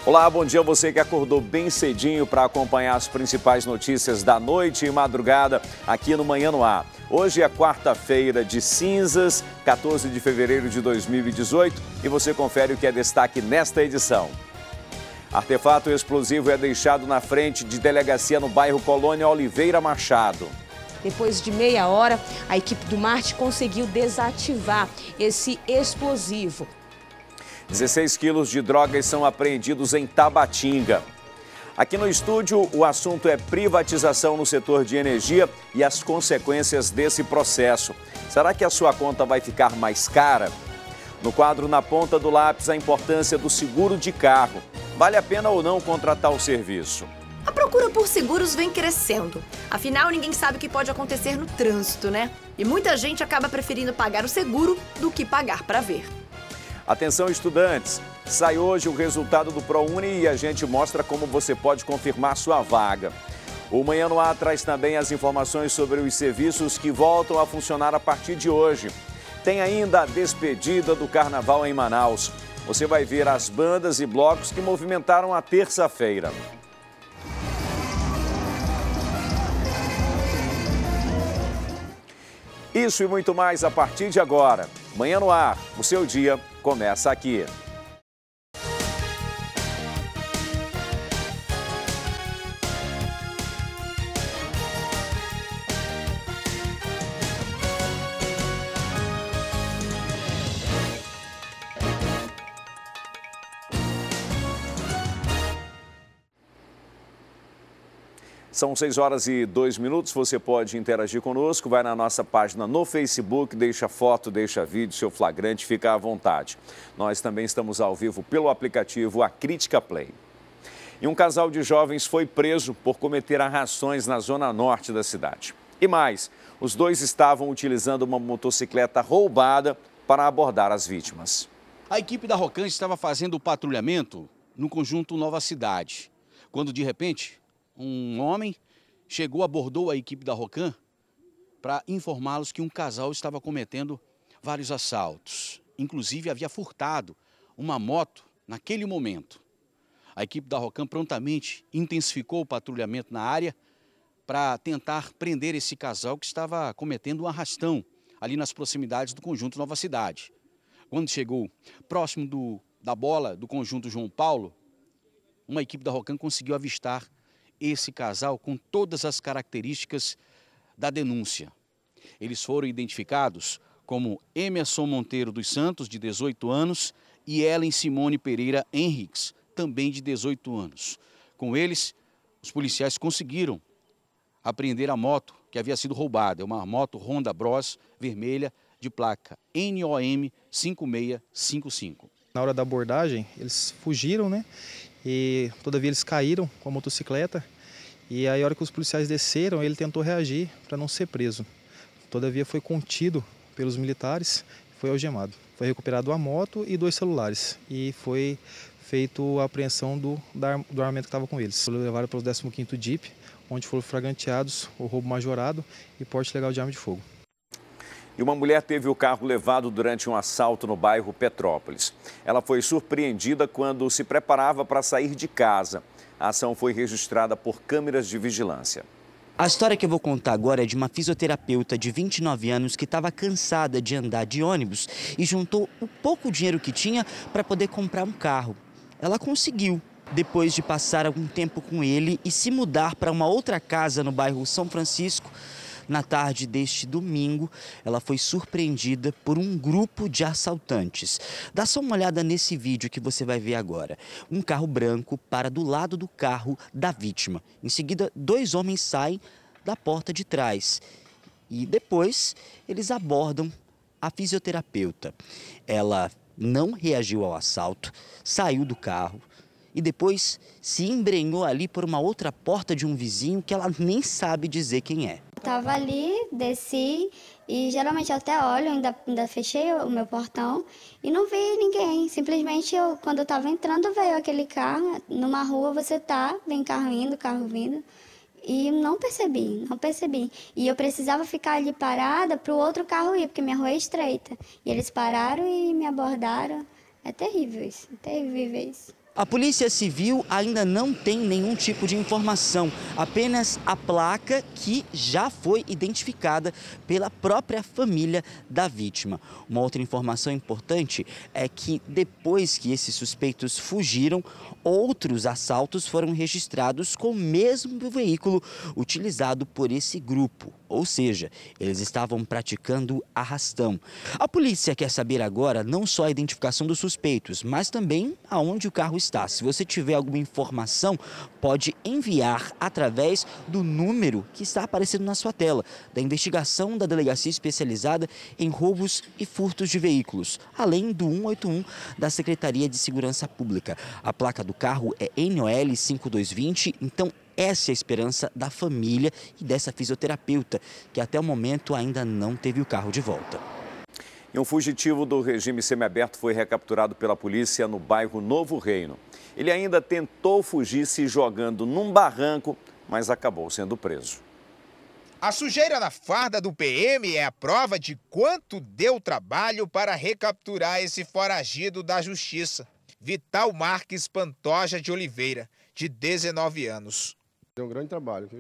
Olá, bom dia a você que acordou bem cedinho para acompanhar as principais notícias da noite e madrugada aqui no Manhã no Ar. Hoje é quarta-feira de cinzas, 14 de fevereiro de 2018, e você confere o que é destaque nesta edição. Artefato explosivo é deixado na frente de delegacia no bairro Colônia Oliveira Machado. Depois de meia hora, a equipe do Marte conseguiu desativar esse explosivo. 16 quilos de drogas são apreendidos em Tabatinga. Aqui no estúdio, o assunto é privatização no setor de energia e as consequências desse processo. Será que a sua conta vai ficar mais cara? No quadro Na Ponta do Lápis, a importância do seguro de carro. Vale a pena ou não contratar o serviço? A procura por seguros vem crescendo. Afinal, ninguém sabe o que pode acontecer no trânsito, né? E muita gente acaba preferindo pagar o seguro do que pagar para ver. Atenção, estudantes! Sai hoje o resultado do ProUni e a gente mostra como você pode confirmar sua vaga. O Manhã no Ar traz também as informações sobre os serviços que voltam a funcionar a partir de hoje. Tem ainda a despedida do Carnaval em Manaus. Você vai ver as bandas e blocos que movimentaram a terça-feira. Isso e muito mais a partir de agora. Manhã no Ar, o seu dia começa aqui. São 6h02. Você pode interagir conosco, vai na nossa página no Facebook, deixa foto, deixa vídeo, seu flagrante, fica à vontade. Nós também estamos ao vivo pelo aplicativo A Crítica Play. E um casal de jovens foi preso por cometer arrações na zona norte da cidade. E mais, os dois estavam utilizando uma motocicleta roubada para abordar as vítimas. A equipe da Rocan estava fazendo o patrulhamento no conjunto Nova Cidade, quando de repente um homem chegou, abordou a equipe da Rocan para informá-los que um casal estava cometendo vários assaltos. Inclusive havia furtado uma moto naquele momento. A equipe da Rocan prontamente intensificou o patrulhamento na área para tentar prender esse casal que estava cometendo um arrastão ali nas proximidades do conjunto Nova Cidade. Quando chegou próximo da bola do conjunto João Paulo, uma equipe da Rocan conseguiu avistar esse casal com todas as características da denúncia. Eles foram identificados como Emerson Monteiro dos Santos, de 18 anos, e Ellen Simone Pereira Henriques, também de 18 anos. Com eles, os policiais conseguiram apreender a moto que havia sido roubada. É uma moto Honda Bros vermelha de placa NOM 5655. Na hora da abordagem, eles fugiram, né? E todavia eles caíram com a motocicleta e aí a hora que os policiais desceram, ele tentou reagir para não ser preso. Todavia foi contido pelos militares, foi algemado. Foi recuperado a moto e 2 celulares e foi feito a apreensão do armamento que estava com eles. Foram levados para o 15º DIP, onde foram flagranteados o roubo majorado e porte ilegal de arma de fogo. E uma mulher teve o carro levado durante um assalto no bairro Petrópolis. Ela foi surpreendida quando se preparava para sair de casa. A ação foi registrada por câmeras de vigilância. A história que eu vou contar agora é de uma fisioterapeuta de 29 anos que estava cansada de andar de ônibus e juntou o pouco dinheiro que tinha para poder comprar um carro. Ela conseguiu, depois de passar algum tempo com ele e se mudar para uma outra casa no bairro São Francisco. Na tarde deste domingo, ela foi surpreendida por um grupo de assaltantes. Dá só uma olhada nesse vídeo que você vai ver agora. Um carro branco para do lado do carro da vítima. Em seguida, 2 homens saem da porta de trás. E depois, eles abordam a fisioterapeuta. Ela não reagiu ao assalto, saiu do carro e depois se embrenhou ali por uma outra porta de um vizinho que ela nem sabe dizer quem é. Tava ali, desci e geralmente eu até olho, ainda fechei o meu portão e não vi ninguém. Simplesmente quando eu tava entrando veio aquele carro, numa rua vem carro indo, carro vindo. E não percebi. E eu precisava ficar ali parada para o outro carro ir, porque minha rua é estreita. E eles pararam e me abordaram. É terrível isso, terrível isso. A Polícia Civil ainda não tem nenhum tipo de informação, apenas a placa que já foi identificada pela própria família da vítima. Uma outra informação importante é que depois que esses suspeitos fugiram, outros assaltos foram registrados com o mesmo veículo utilizado por esse grupo. Ou seja, eles estavam praticando arrastão. A polícia quer saber agora não só a identificação dos suspeitos, mas também aonde o carro está. Se você tiver alguma informação, pode enviar através do número que está aparecendo na sua tela, da investigação da Delegacia Especializada em Roubos e Furtos de Veículos, além do 181 da Secretaria de Segurança Pública. A placa do carro é NOL 5220, então essa é a esperança da família e dessa fisioterapeuta, que até o momento ainda não teve o carro de volta. E um fugitivo do regime semiaberto foi recapturado pela polícia no bairro Novo Reino. Ele ainda tentou fugir se jogando num barranco, mas acabou sendo preso. A sujeira na farda do PM é a prova de quanto deu trabalho para recapturar esse foragido da justiça. Vital Marques Pantoja de Oliveira, de 19 anos. Deu um grande trabalho, que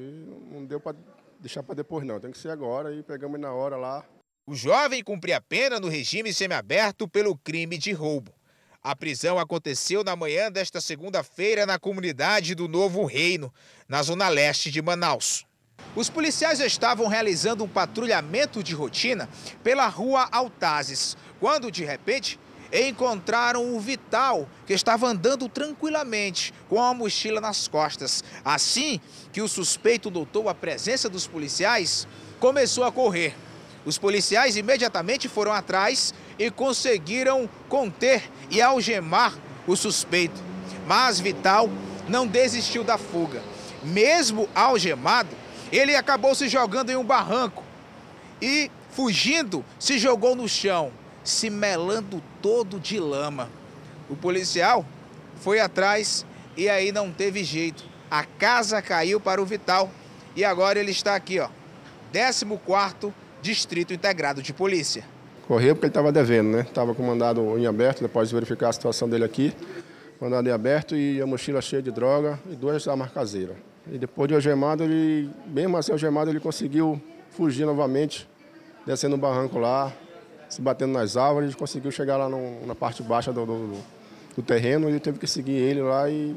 não deu para deixar para depois não, tem que ser agora e pegamos na hora lá. O jovem cumpria pena no regime semiaberto pelo crime de roubo. A prisão aconteceu na manhã desta segunda-feira na comunidade do Novo Reino, na zona leste de Manaus. Os policiais estavam realizando um patrulhamento de rotina pela rua Altazes, quando de repente encontraram o Vital, que estava andando tranquilamente com a mochila nas costas. Assim que o suspeito notou a presença dos policiais, começou a correr. Os policiais imediatamente foram atrás e conseguiram conter e algemar o suspeito. Mas Vital não desistiu da fuga. Mesmo algemado, ele acabou se jogando em um barranco e, fugindo, se jogou no chão, se melando todo de lama. O policial foi atrás e aí não teve jeito. A casa caiu para o Vital e agora ele está aqui, ó, 14º Distrito Integrado de Polícia. Correu porque ele estava devendo, né? Estava com mandado em aberto, depois de verificar a situação dele aqui. Mandado em aberto e a mochila cheia de droga e 2 armas caseiras. E depois de algemado, ele, mesmo assim algemado, ele conseguiu fugir novamente, descendo no barranco lá, se batendo nas árvores, conseguiu chegar lá na parte baixa do terreno, e teve que seguir ele lá e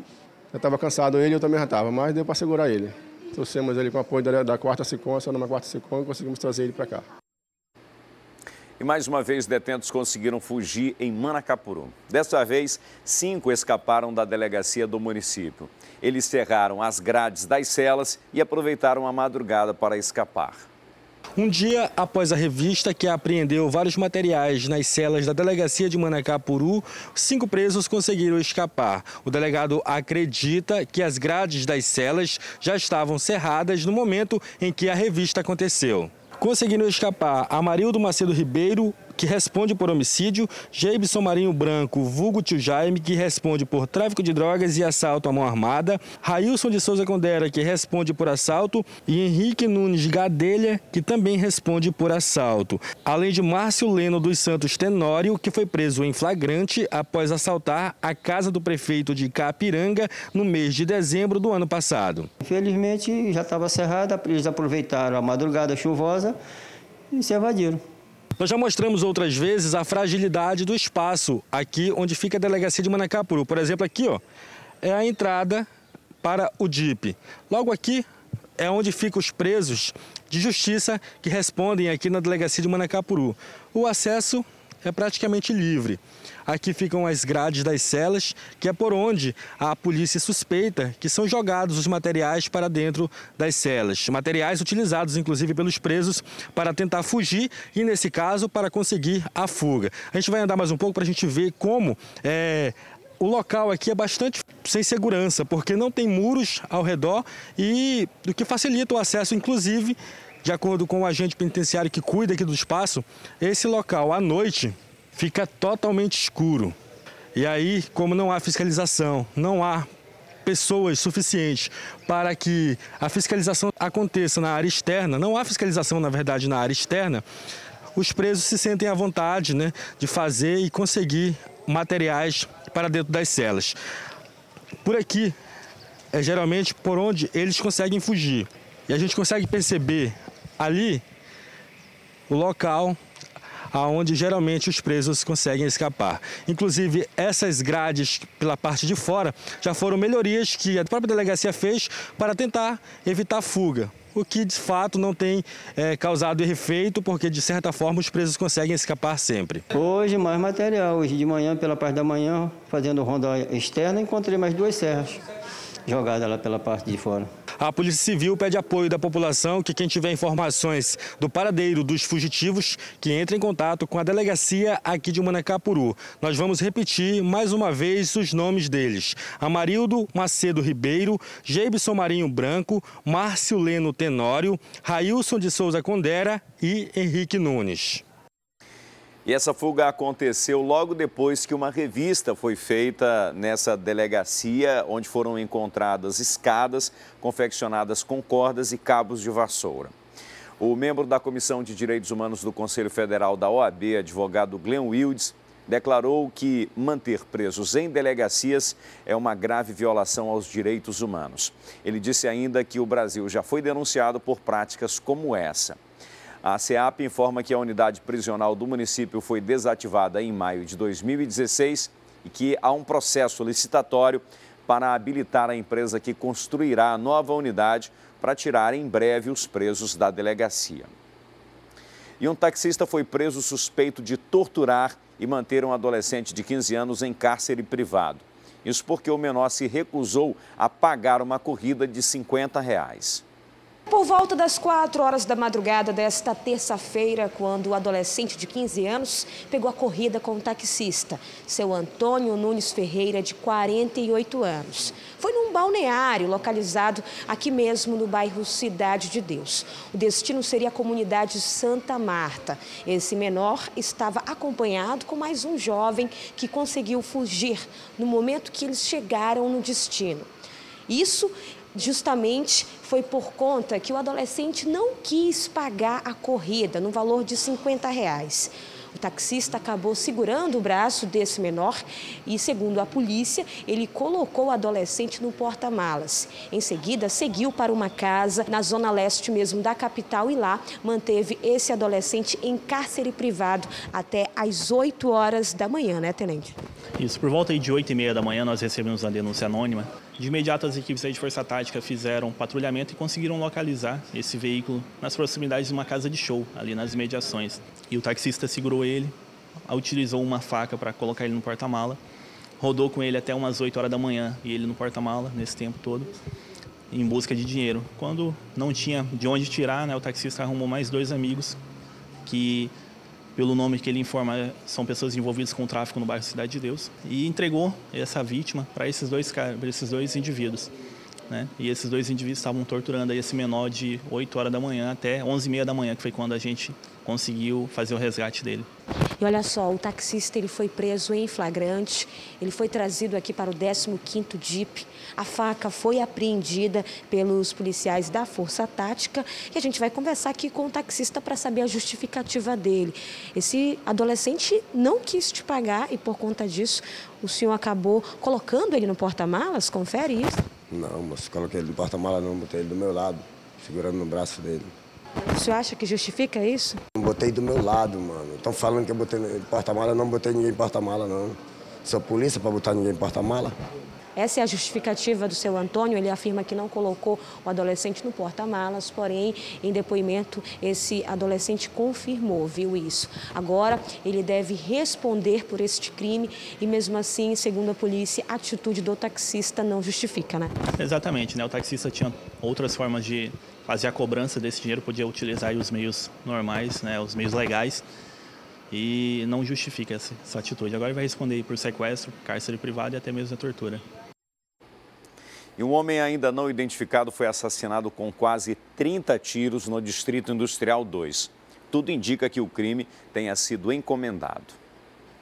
já estava cansado ele, eu também já estava, mas deu para segurar ele. Trouxemos ele com o apoio da 4ª SICOM, só numa 4ª SICOM, e conseguimos trazer ele para cá. E mais uma vez, detentos conseguiram fugir em Manacapuru. Dessa vez, 5 escaparam da delegacia do município. Eles cerraram as grades das celas e aproveitaram a madrugada para escapar. Um dia após a revista que apreendeu vários materiais nas celas da delegacia de Manacapuru, 5 presos conseguiram escapar. O delegado acredita que as grades das celas já estavam cerradas no momento em que a revista aconteceu. Conseguiram escapar Amarildo Macedo Ribeiro, que responde por homicídio, Geibson Marinho Branco, vulgo Tio Jaime, que responde por tráfico de drogas e assalto à mão armada, Railson de Souza Condera, que responde por assalto, e Henrique Nunes Gadelha, que também responde por assalto. Além de Márcio Leno dos Santos Tenório, que foi preso em flagrante após assaltar a casa do prefeito de Capiranga no mês de dezembro do ano passado. Infelizmente já estava cerrada, eles aproveitaram a madrugada chuvosa e se evadiram. Nós já mostramos outras vezes a fragilidade do espaço aqui onde fica a delegacia de Manacapuru. Por exemplo, aqui ó, é a entrada para o DIP. Logo aqui é onde ficam os presos de justiça que respondem aqui na delegacia de Manacapuru. O acesso é praticamente livre. Aqui ficam as grades das celas, que é por onde a polícia suspeita que são jogados os materiais para dentro das celas. Materiais utilizados, inclusive, pelos presos para tentar fugir e, nesse caso, para conseguir a fuga. A gente vai andar mais um pouco para a gente ver como o local aqui é bastante sem segurança, porque não tem muros ao redor e o que facilita o acesso, inclusive, de acordo com o agente penitenciário que cuida aqui do espaço, esse local à noite fica totalmente escuro. E aí, como não há fiscalização, não há pessoas suficientes para que a fiscalização aconteça na área externa, não há fiscalização, na verdade, na área externa, os presos se sentem à vontade, né, de fazer e conseguir materiais para dentro das celas. por aqui é geralmente por onde eles conseguem fugir. E a gente consegue perceber ali o local aonde geralmente os presos conseguem escapar. Inclusive, essas grades pela parte de fora já foram melhorias que a própria delegacia fez para tentar evitar a fuga, o que de fato não tem causado efeito, porque de certa forma os presos conseguem escapar sempre. Hoje mais material, hoje de manhã, pela parte da manhã, fazendo ronda externa, encontrei mais 2 serras jogadas lá pela parte de fora. A Polícia Civil pede apoio da população, que quem tiver informações do paradeiro dos fugitivos, que entre em contato com a delegacia aqui de Manacapuru. Nós vamos repetir mais uma vez os nomes deles: Amarildo Macedo Ribeiro, Geibson Marinho Branco, Márcio Leno Tenório, Railson de Souza Condera e Henrique Nunes. E essa fuga aconteceu logo depois que uma revista foi feita nessa delegacia, onde foram encontradas escadas confeccionadas com cordas e cabos de vassoura. O membro da Comissão de Direitos Humanos do Conselho Federal da OAB, advogado Glenn Wildes, declarou que manter presos em delegacias é uma grave violação aos direitos humanos. Ele disse ainda que o Brasil já foi denunciado por práticas como essa. A SEAP informa que a unidade prisional do município foi desativada em maio de 2016 e que há um processo licitatório para habilitar a empresa que construirá a nova unidade para tirar em breve os presos da delegacia. E um taxista foi preso suspeito de torturar e manter um adolescente de 15 anos em cárcere privado. Isso porque o menor se recusou a pagar uma corrida de R$50. Por volta das 4 horas da madrugada desta terça-feira, quando o adolescente de 15 anos pegou a corrida com o taxista, seu Antônio Nunes Ferreira, de 48 anos. Foi num balneário localizado aqui mesmo no bairro Cidade de Deus. O destino seria a comunidade Santa Marta. Esse menor estava acompanhado com mais um jovem que conseguiu fugir no momento que eles chegaram no destino. Isso justamente foi por conta que o adolescente não quis pagar a corrida no valor de R$50. O taxista acabou segurando o braço desse menor e, segundo a polícia, ele colocou o adolescente no porta-malas. Em seguida, seguiu para uma casa na zona leste mesmo da capital e lá manteve esse adolescente em cárcere privado até às 8 horas da manhã, né, tenente? Isso, por volta de 8h30 da manhã nós recebemos a denúncia anônima. De imediato as equipes de Força Tática fizeram um patrulhamento e conseguiram localizar esse veículo nas proximidades de uma casa de show, ali nas imediações. E o taxista segurou ele, utilizou uma faca para colocar ele no porta-mala, rodou com ele até umas 8 horas da manhã e ele no porta-mala nesse tempo todo, em busca de dinheiro. Quando não tinha de onde tirar, né, o taxista arrumou mais 2 amigos que, pelo nome que ele informa, são pessoas envolvidas com o tráfico no bairro Cidade de Deus, e entregou essa vítima para esses dois indivíduos. Né? E esses 2 indivíduos estavam torturando aí esse menor de 8 horas da manhã até 11h30 da manhã, que foi quando a gente conseguiu fazer o resgate dele. E olha só, o taxista ele foi preso em flagrante, ele foi trazido aqui para o 15º DIP, a faca foi apreendida pelos policiais da Força Tática e a gente vai conversar aqui com o taxista para saber a justificativa dele. Esse adolescente não quis te pagar e por conta disso o senhor acabou colocando ele no porta-malas, confere isso? Não, moço, coloquei ele no porta-malas não, botei ele do meu lado, segurando no braço dele. O senhor acha que justifica isso? Não botei do meu lado, mano. Estão falando que eu botei no porta-mala, não botei ninguém em porta-mala, não. Sou polícia para botar ninguém em porta-mala? Essa é a justificativa do seu Antônio. Ele afirma que não colocou o adolescente no porta-malas, porém, em depoimento, esse adolescente confirmou, viu isso. Agora, ele deve responder por este crime e, mesmo assim, segundo a polícia, a atitude do taxista não justifica, né? Exatamente, né? O taxista tinha outras formas de fazer a cobrança desse dinheiro, podia utilizar aí os meios normais, né? Os meios legais. E não justifica essa atitude. Agora vai responder por sequestro, cárcere privado e até mesmo a tortura. E um homem ainda não identificado foi assassinado com quase 30 tiros no Distrito Industrial 2. Tudo indica que o crime tenha sido encomendado.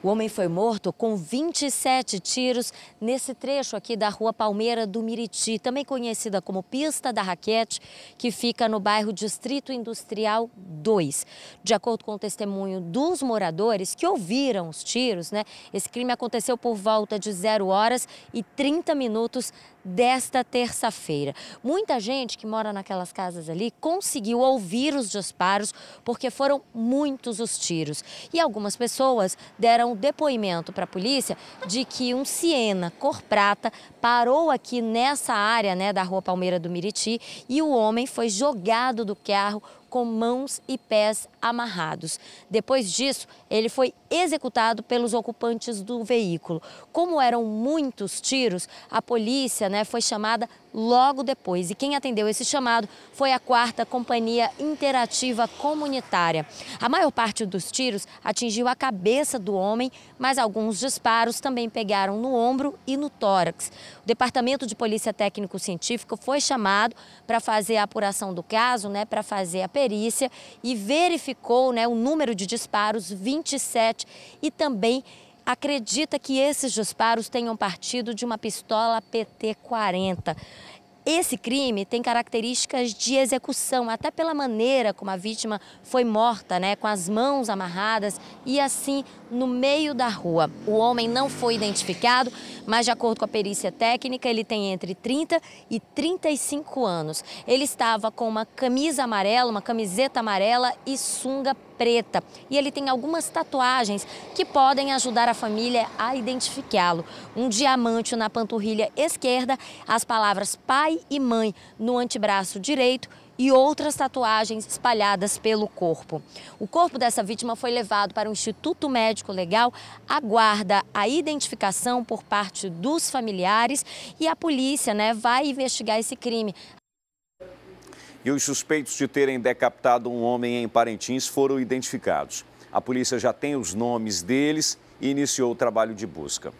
O homem foi morto com 27 tiros nesse trecho aqui da Rua Palmeira do Miriti, também conhecida como Pista da Raquete, que fica no bairro Distrito Industrial 2. De acordo com o testemunho dos moradores que ouviram os tiros, esse crime aconteceu por volta de 0h30 desta terça-feira. Muita gente que mora naquelas casas ali conseguiu ouvir os disparos porque foram muitos os tiros. E algumas pessoas deram depoimento para a polícia de que um Siena cor prata parou aqui nessa área da Rua Palmeira do Miriti e o homem foi jogado do carro com mãos e pés amarrados. Depois disso, ele foi executado pelos ocupantes do veículo. Como eram muitos tiros, a polícia foi chamada logo depois. E quem atendeu esse chamado foi a 4ª Companhia Interativa Comunitária. A maior parte dos tiros atingiu a cabeça do homem, mas alguns disparos também pegaram no ombro e no tórax. O Departamento de Polícia Técnico-Científico foi chamado para fazer a apuração do caso, para fazer a perícia, e verificou o número de disparos, 27, e também acredita que esses disparos tenham partido de uma pistola PT-40. Esse crime tem características de execução, até pela maneira como a vítima foi morta, com as mãos amarradas e assim no meio da rua. O homem não foi identificado, mas de acordo com a perícia técnica, ele tem entre 30 e 35 anos. Ele estava com uma camisa amarela, uma camiseta amarela e sunga preta. E ele tem algumas tatuagens que podem ajudar a família a identificá-lo. Um diamante na panturrilha esquerda, as palavras pai e mãe no antebraço direito e outras tatuagens espalhadas pelo corpo. O corpo dessa vítima foi levado para o Instituto Médico Legal, aguarda a identificação por parte dos familiares e a polícia vai investigar esse crime. E os suspeitos de terem decapitado um homem em Parintins foram identificados. A polícia já tem os nomes deles e iniciou o trabalho de busca.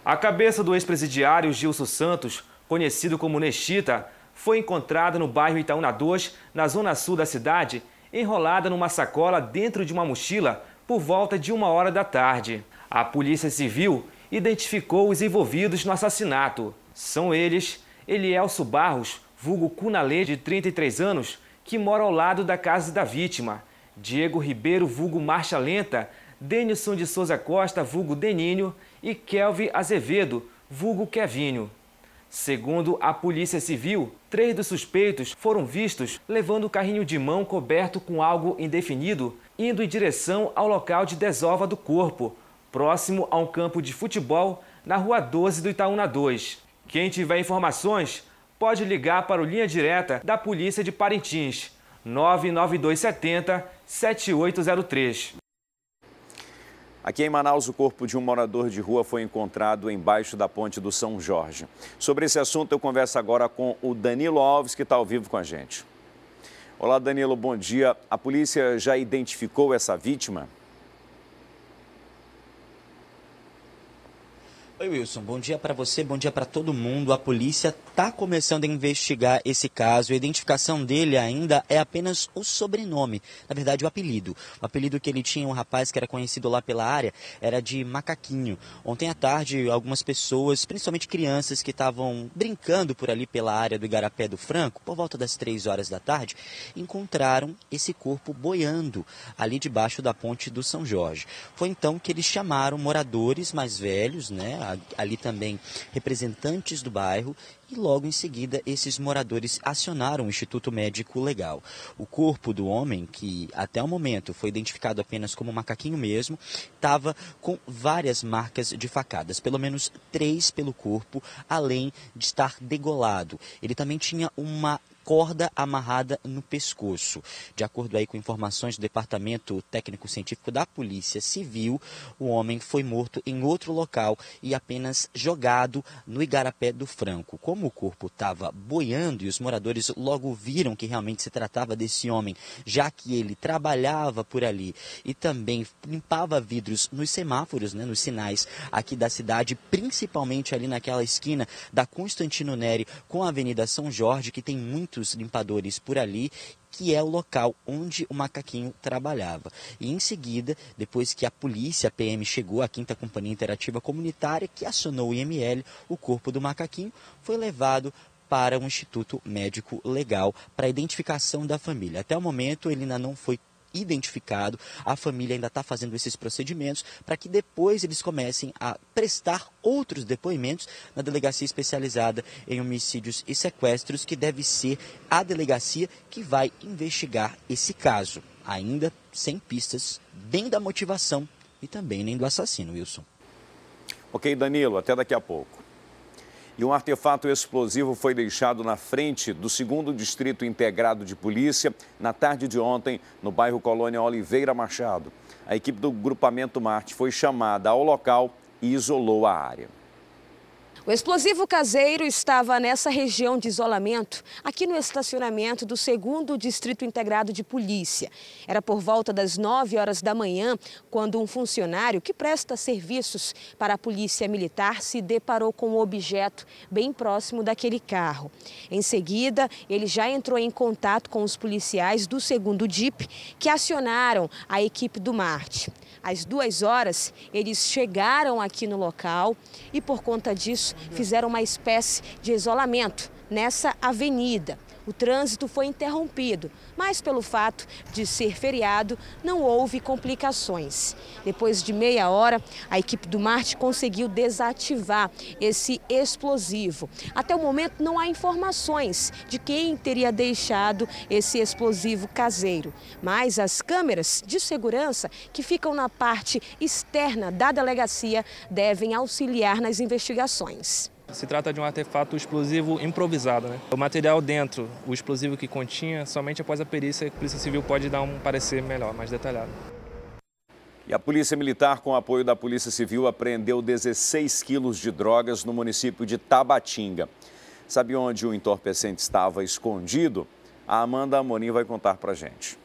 A cabeça do ex-presidiário Gilson Santos, conhecido como Nechita, foi encontrada no bairro Itaúna 2, na zona sul da cidade, enrolada numa sacola dentro de uma mochila por volta de 1h da tarde. A Polícia Civil identificou os envolvidos no assassinato. São eles Elielso Barros, vulgo Cunalê, de 33 anos, que mora ao lado da casa da vítima, Diego Ribeiro, vulgo Marcha Lenta, Denilson de Souza Costa, vulgo Deninho, e Kelvin Azevedo, vulgo Kevinho. Segundo a Polícia Civil, 3 dos suspeitos foram vistos levando o carrinho de mão coberto com algo indefinido, indo em direção ao local de desova do corpo, próximo a um campo de futebol na Rua 12 do Itaúna 2. Quem tiver informações pode ligar para o Linha Direta da Polícia de Parintins, 99270-7803. Aqui em Manaus, o corpo de um morador de rua foi encontrado embaixo da ponte do São Jorge. Sobre esse assunto, eu converso agora com o Danilo Alves, que está ao vivo com a gente. Olá, Danilo, bom dia. A polícia já identificou essa vítima? Oi, Wilson. Bom dia para você, bom dia para todo mundo. A polícia está começando a investigar esse caso. A identificação dele ainda é apenas o sobrenome, na verdade o apelido. O apelido que ele tinha, um rapaz que era conhecido lá pela área, era de Macaquinho. Ontem à tarde, algumas pessoas, principalmente crianças que estavam brincando por ali pela área do Igarapé do Franco, por volta das 3h da tarde, encontraram esse corpo boiando ali debaixo da ponte do São Jorge. Foi então que eles chamaram moradores mais velhos, ali também representantes do bairro, e logo em seguida esses moradores acionaram o Instituto Médico Legal. O corpo do homem, que até o momento foi identificado apenas como Macaquinho mesmo, estava com várias marcas de facadas, pelo menos 3 pelo corpo, além de estar degolado. Ele também tinha uma corda amarrada no pescoço. De acordo aí com informações do Departamento Técnico-Científico da Polícia Civil, o homem foi morto em outro local e apenas jogado no Igarapé do Franco. Como o corpo estava boiando e os moradores logo viram que realmente se tratava desse homem, já que ele trabalhava por ali e também limpava vidros nos semáforos, nos sinais aqui da cidade, principalmente ali naquela esquina da Constantino Neri com a Avenida São Jorge, que tem muitos limpadores por ali, que é o local onde o macaquinho trabalhava. E em seguida, depois que a polícia, a PM, chegou, a 5ª Companhia Interativa Comunitária, que acionou o IML, o corpo do macaquinho foi levado para um Instituto Médico Legal para a identificação da família. Até o momento ele ainda não foi identificado, a família ainda está fazendo esses procedimentos para que depois eles comecem a prestar outros depoimentos na delegacia especializada em homicídios e sequestros, que deve ser a delegacia que vai investigar esse caso, ainda sem pistas nem da motivação e também nem do assassino, Wilson. Ok, Danilo, até daqui a pouco. E um artefato explosivo foi deixado na frente do 2º Distrito Integrado de Polícia na tarde de ontem, no bairro Colônia Oliveira Machado. A equipe do Grupamento Marte foi chamada ao local e isolou a área. O explosivo caseiro estava nessa região de isolamento, aqui no estacionamento do 2º Distrito Integrado de Polícia. Era por volta das 9 horas da manhã, quando um funcionário que presta serviços para a Polícia Militar se deparou com um objeto bem próximo daquele carro. Em seguida, ele já entrou em contato com os policiais do 2º DIP, que acionaram a equipe do Marte. Às 2 horas, eles chegaram aqui no local e, por conta disso, fizeram uma espécie de isolamento nessa avenida. O trânsito foi interrompido, mas pelo fato de ser feriado, não houve complicações. Depois de meia hora, a equipe do Marte conseguiu desativar esse explosivo. Até o momento, não há informações de quem teria deixado esse explosivo caseiro. Mas as câmeras de segurança que ficam na parte externa da delegacia devem auxiliar nas investigações. Se trata de um artefato explosivo improvisado, né? O material dentro, o explosivo que continha, somente após a perícia, a Polícia Civil pode dar um parecer melhor, mais detalhado. E a Polícia Militar, com apoio da Polícia Civil, apreendeu 16 quilos de drogas no município de Tabatinga. Sabe onde o entorpecente estava escondido? A Amanda Amorim vai contar pra gente.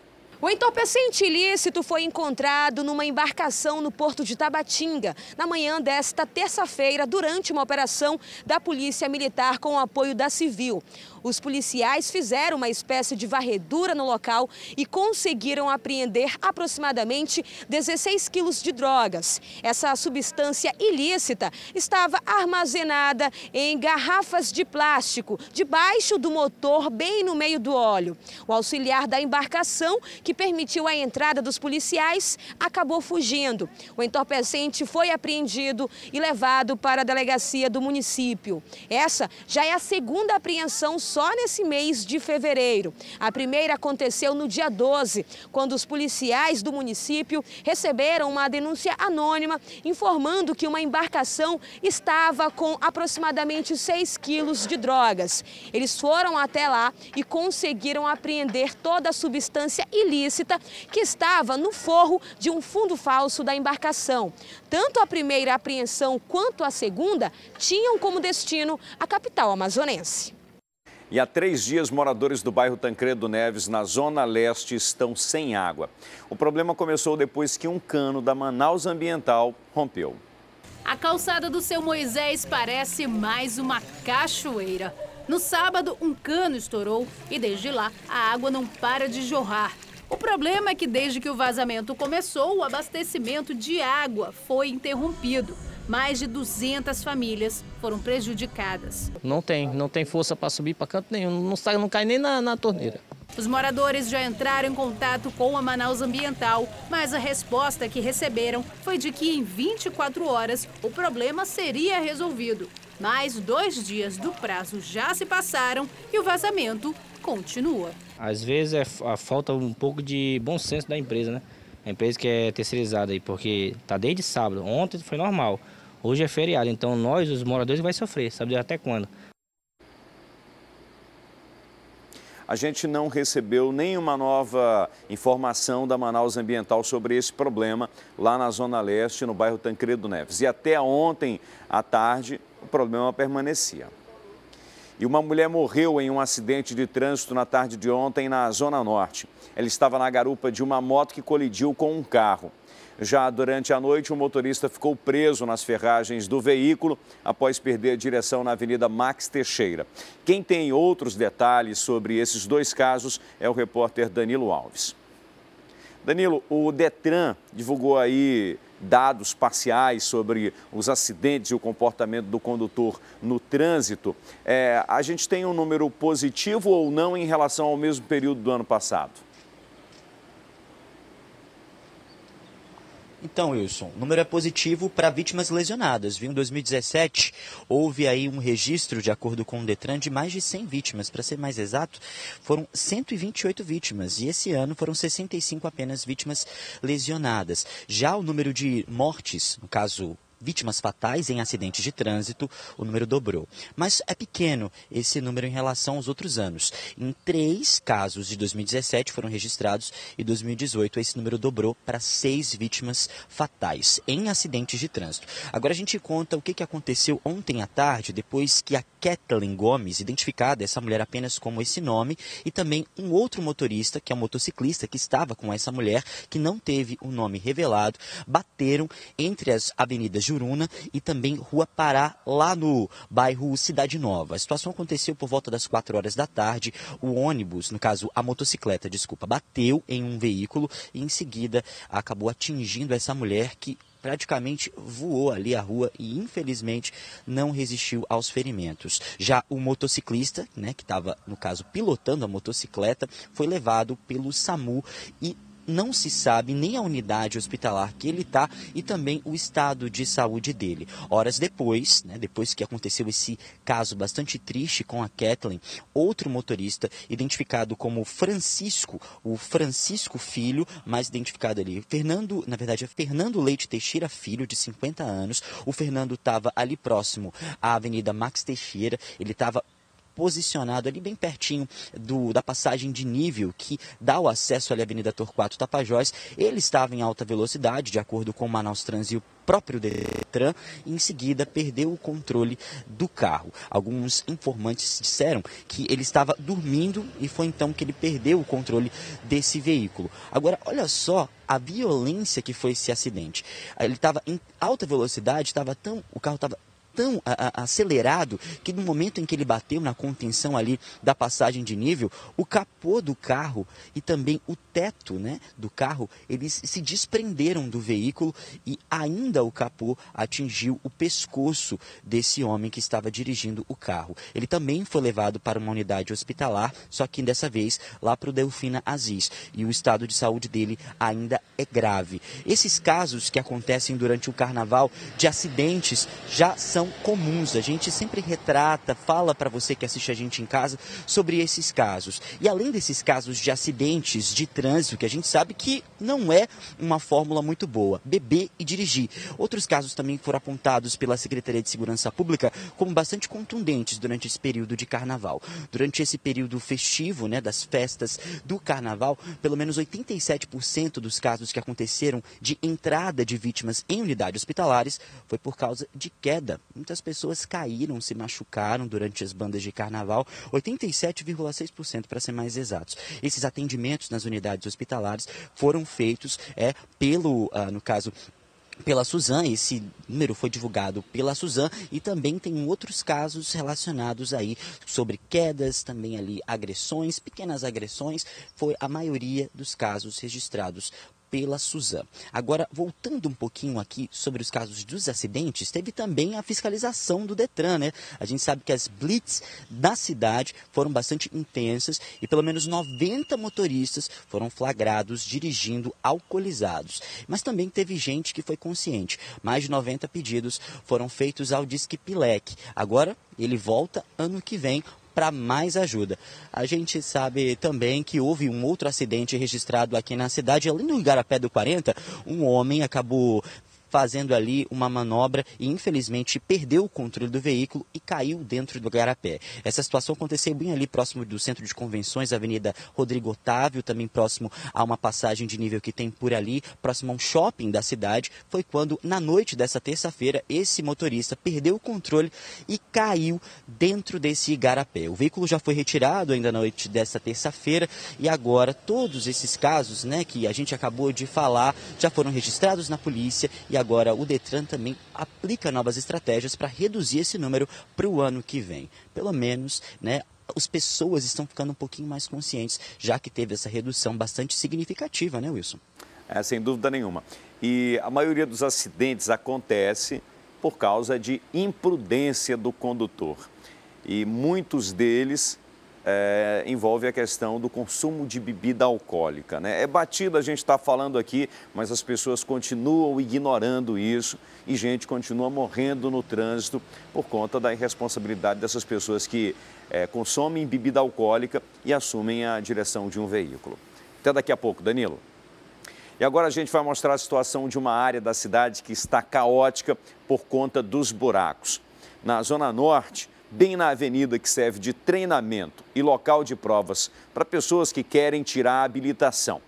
O entorpecente ilícito foi encontrado numa embarcação no porto de Tabatinga, na manhã desta terça-feira, durante uma operação da Polícia Militar com o apoio da Civil. Os policiais fizeram uma espécie de varredura no local e conseguiram apreender aproximadamente 16 quilos de drogas. Essa substância ilícita estava armazenada em garrafas de plástico, debaixo do motor, bem no meio do óleo. O auxiliar da embarcação, que permitiu a entrada dos policiais, acabou fugindo. O entorpecente foi apreendido e levado para a delegacia do município. Essa já é a 2ª apreensão só nesse mês de fevereiro. A primeira aconteceu no dia 12, quando os policiais do município receberam uma denúncia anônima informando que uma embarcação estava com aproximadamente 6 quilos de drogas. Eles foram até lá e conseguiram apreender toda a substância ilícita que estava no forro de um fundo falso da embarcação. Tanto a primeira apreensão quanto a segunda tinham como destino a capital amazonense. E há 3 dias, moradores do bairro Tancredo Neves, na Zona Leste, estão sem água. O problema começou depois que um cano da Manaus Ambiental rompeu. A calçada do Seu Moisés parece mais uma cachoeira. No sábado, um cano estourou e desde lá a água não para de jorrar. O problema é que desde que o vazamento começou, o abastecimento de água foi interrompido. Mais de 200 famílias foram prejudicadas. Não tem força para subir para canto nenhum, não cai nem na torneira. Os moradores já entraram em contato com a Manaus Ambiental, mas a resposta que receberam foi de que em 24 horas o problema seria resolvido. Mas 2 dias do prazo já se passaram e o vazamento continua. Às vezes falta um pouco de bom senso da empresa, né? A empresa que é terceirizada aí, porque tá desde sábado. Ontem foi normal, hoje é feriado, então nós, os moradores, vai sofrer, sabe até quando? A gente não recebeu nenhuma nova informação da Manaus Ambiental sobre esse problema lá na Zona Leste, no bairro Tancredo Neves. E até ontem à tarde, o problema permanecia. E uma mulher morreu em um acidente de trânsito na tarde de ontem na Zona Norte. Ela estava na garupa de uma moto que colidiu com um carro. Já durante a noite, o motorista ficou preso nas ferragens do veículo após perder a direção na Avenida Max Teixeira. Quem tem outros detalhes sobre esses dois casos é o repórter Danilo Alves. Danilo, o Detran divulgou aí dados parciais sobre os acidentes e o comportamento do condutor no trânsito. A gente tem um número positivo ou não em relação ao mesmo período do ano passado? Então, Wilson, o número é positivo para vítimas lesionadas, viu? Em 2017, houve aí um registro, de acordo com o Detran, de mais de 100 vítimas. Para ser mais exato, foram 128 vítimas. E esse ano foram 65 apenas vítimas lesionadas. Já o número de mortes, no caso, vítimas fatais em acidentes de trânsito, o número dobrou. Mas é pequeno esse número em relação aos outros anos. Em 3 casos de 2017 foram registrados e em 2018 esse número dobrou para 6 vítimas fatais em acidentes de trânsito. Agora a gente conta o que aconteceu ontem à tarde, depois que a Kathleen Gomes, identificada essa mulher apenas como esse nome, e também um outro motorista, que é um motociclista que estava com essa mulher, que não teve o nome revelado, bateram entre as avenidas Juruna e também Rua Pará, lá no bairro Cidade Nova. A situação aconteceu por volta das 4 horas da tarde. O ônibus, no caso a motocicleta, bateu em um veículo e em seguida acabou atingindo essa mulher que praticamente voou ali a rua e infelizmente não resistiu aos ferimentos. Já o motociclista, que estava, no caso, pilotando a motocicleta, foi levado pelo SAMU e não se sabe nem a unidade hospitalar que ele está e também o estado de saúde dele. Horas depois, depois que aconteceu esse caso bastante triste com a Kathleen, outro motorista, identificado como Francisco, o Francisco Filho, mais identificado ali, Fernando Leite Teixeira Filho, de 50 anos. O Fernando estava ali próximo à Avenida Max Teixeira, ele estava posicionado ali bem pertinho da passagem de nível que dá o acesso ali à Avenida Torquato Tapajós. Ele estava em alta velocidade, de acordo com o Manaus Trans e o próprio Detran, e em seguida perdeu o controle do carro. Alguns informantes disseram que ele estava dormindo e foi então que ele perdeu o controle desse veículo. Agora, olha só a violência que foi esse acidente. Ele estava em alta velocidade, o carro estava tão acelerado que no momento em que ele bateu na contenção ali da passagem de nível, o capô do carro e também o teto do carro, eles se desprenderam do veículo e ainda o capô atingiu o pescoço desse homem que estava dirigindo o carro. Ele também foi levado para uma unidade hospitalar, só que dessa vez lá para o Delfina Aziz, e o estado de saúde dele ainda é grave. Esses casos que acontecem durante o carnaval de acidentes já são comuns. A gente sempre retrata, fala para você que assiste a gente em casa sobre esses casos. E além desses casos de acidentes de trânsito, que a gente sabe que não é uma fórmula muito boa, beber e dirigir. Outros casos também foram apontados pela Secretaria de Segurança Pública como bastante contundentes durante esse período de carnaval. Durante esse período festivo, das festas do carnaval, pelo menos 87% dos casos que aconteceram de entrada de vítimas em unidades hospitalares foi por causa de queda. Muitas pessoas caíram, se machucaram durante as bandas de carnaval, 87,6% para ser mais exatos. Esses atendimentos nas unidades hospitalares foram feitos pela Suzan. Esse número foi divulgado pela Suzan e também tem outros casos relacionados aí sobre quedas, também ali agressões, pequenas agressões, foi a maioria dos casos registrados pela Suzan. Agora, voltando um pouquinho aqui sobre os casos dos acidentes, teve também a fiscalização do Detran, A gente sabe que as blitz da cidade foram bastante intensas e pelo menos 90 motoristas foram flagrados dirigindo alcoolizados. Mas também teve gente que foi consciente. Mais de 90 pedidos foram feitos ao Disque Pilec. Agora, ele volta ano que vem para mais ajuda. A gente sabe também que houve um outro acidente registrado aqui na cidade, ali no Igarapé do 40, um homem acabou fazendo ali uma manobra e infelizmente perdeu o controle do veículo e caiu dentro do igarapé. Essa situação aconteceu bem ali próximo do Centro de Convenções, Avenida Rodrigo Otávio, também próximo a uma passagem de nível que tem por ali, próximo a um shopping da cidade. Foi quando, na noite dessa terça-feira, esse motorista perdeu o controle e caiu dentro desse igarapé. O veículo já foi retirado ainda na noite dessa terça-feira e agora todos esses casos, né, que a gente acabou de falar já foram registrados na polícia e agora o Detran também aplica novas estratégias para reduzir esse número para o ano que vem. Pelo menos, né, as pessoas estão ficando um pouquinho mais conscientes, já que teve essa redução bastante significativa, né, Wilson? Sem dúvida nenhuma. E a maioria dos acidentes acontece por causa de imprudência do condutor. E muitos deles envolve a questão do consumo de bebida alcoólica, né? É batido, a gente está falando aqui, mas as pessoas continuam ignorando isso e gente continua morrendo no trânsito por conta da irresponsabilidade dessas pessoas que consomem bebida alcoólica e assumem a direção de um veículo. Até daqui a pouco, Danilo. E agora a gente vai mostrar a situação de uma área da cidade que está caótica por conta dos buracos. Na Zona Norte, bem na avenida que serve de treinamento e local de provas para pessoas que querem tirar a habilitação.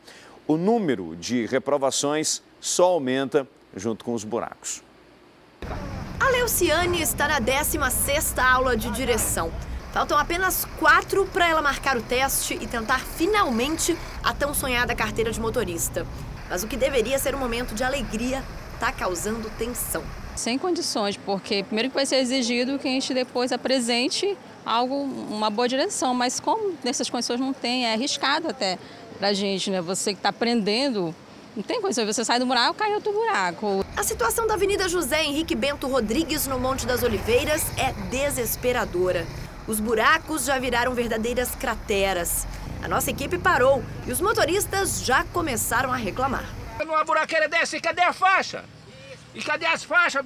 O número de reprovações só aumenta junto com os buracos. A Leuciane está na 16ª aula de direção. Faltam apenas 4 para ela marcar o teste e tentar finalmente a tão sonhada carteira de motorista. Mas o que deveria ser um momento de alegria está causando tensão. Sem condições, porque primeiro que vai ser exigido que a gente depois apresente uma boa direção, mas como nessas condições não tem, é arriscado até pra gente, né? Você que está aprendendo, não tem condição, você sai do buraco, cai outro buraco. A situação da Avenida José Henrique Bento Rodrigues, no Monte das Oliveiras, é desesperadora. Os buracos já viraram verdadeiras crateras. A nossa equipe parou e os motoristas já começaram a reclamar. Numa buraqueira dessa, cadê a faixa? E cadê as faixas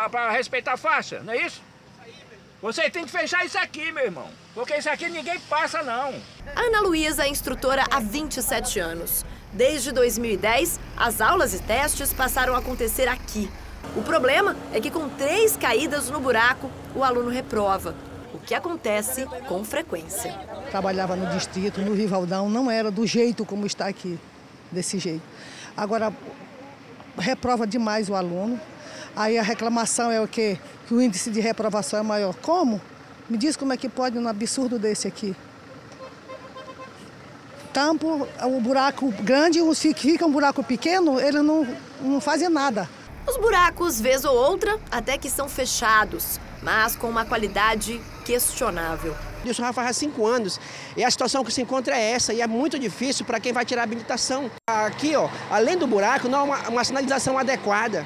para respeitar a faixa, não é isso? Você tem que fechar isso aqui, meu irmão, porque isso aqui ninguém passa, não. A Ana Luísa é instrutora há 27 anos. Desde 2010, as aulas e testes passaram a acontecer aqui. O problema é que com 3 caídas no buraco, o aluno reprova, o que acontece com frequência. Trabalhava no distrito, no Rivaldão, não era do jeito como está aqui, desse jeito. Agora, reprova demais o aluno, aí a reclamação é o quê? Que o índice de reprovação é maior. Como? Me diz como é que pode um absurdo desse aqui. Tampo, o buraco grande, se fica um buraco pequeno, eles não fazem nada. Os buracos, vez ou outra, até que são fechados, mas com uma qualidade questionável. Isso já faz 5 anos e a situação que se encontra é essa e é muito difícil para quem vai tirar a habilitação. Aqui, ó, além do buraco, não há uma sinalização adequada.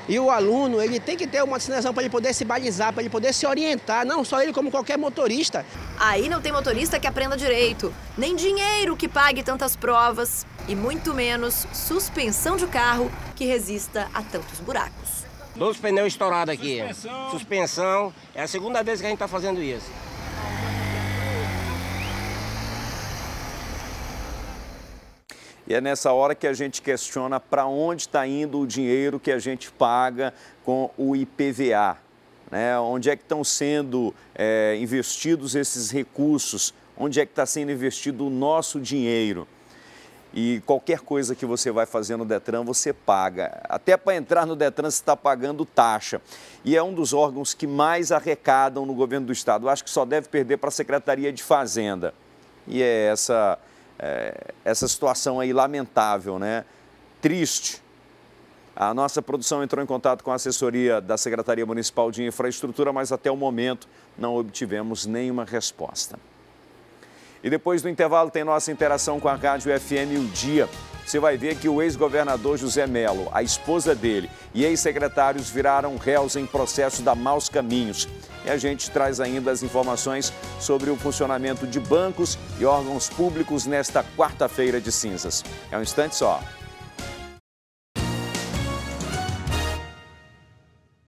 E o aluno, ele tem que ter uma sinalização para ele poder se balizar, para ele poder se orientar, não só ele como qualquer motorista. Aí não tem motorista que aprenda direito, nem dinheiro que pague tantas provas e muito menos suspensão de carro que resista a tantos buracos. 2 pneus estourados aqui. Suspensão. É a segunda vez que a gente está fazendo isso. E é nessa hora que a gente questiona para onde está indo o dinheiro que a gente paga com o IPVA, né? Onde é que estão sendo investidos esses recursos? Onde é que está sendo investido o nosso dinheiro? E qualquer coisa que você vai fazer no Detran, você paga. Até para entrar no Detran, você está pagando taxa. E é um dos órgãos que mais arrecadam no governo do estado. Eu acho que só deve perder para a Secretaria de Fazenda. E é essa situação aí lamentável, né? Triste. A nossa produção entrou em contato com a assessoria da Secretaria Municipal de Infraestrutura, mas até o momento não obtivemos nenhuma resposta. E depois do intervalo tem nossa interação com a Rádio FM O Dia. Você vai ver que o ex-governador José Melo, a esposa dele e ex-secretários viraram réus em processo da Maus Caminhos. E a gente traz ainda as informações sobre o funcionamento de bancos e órgãos públicos nesta quarta-feira de cinzas. É um instante só.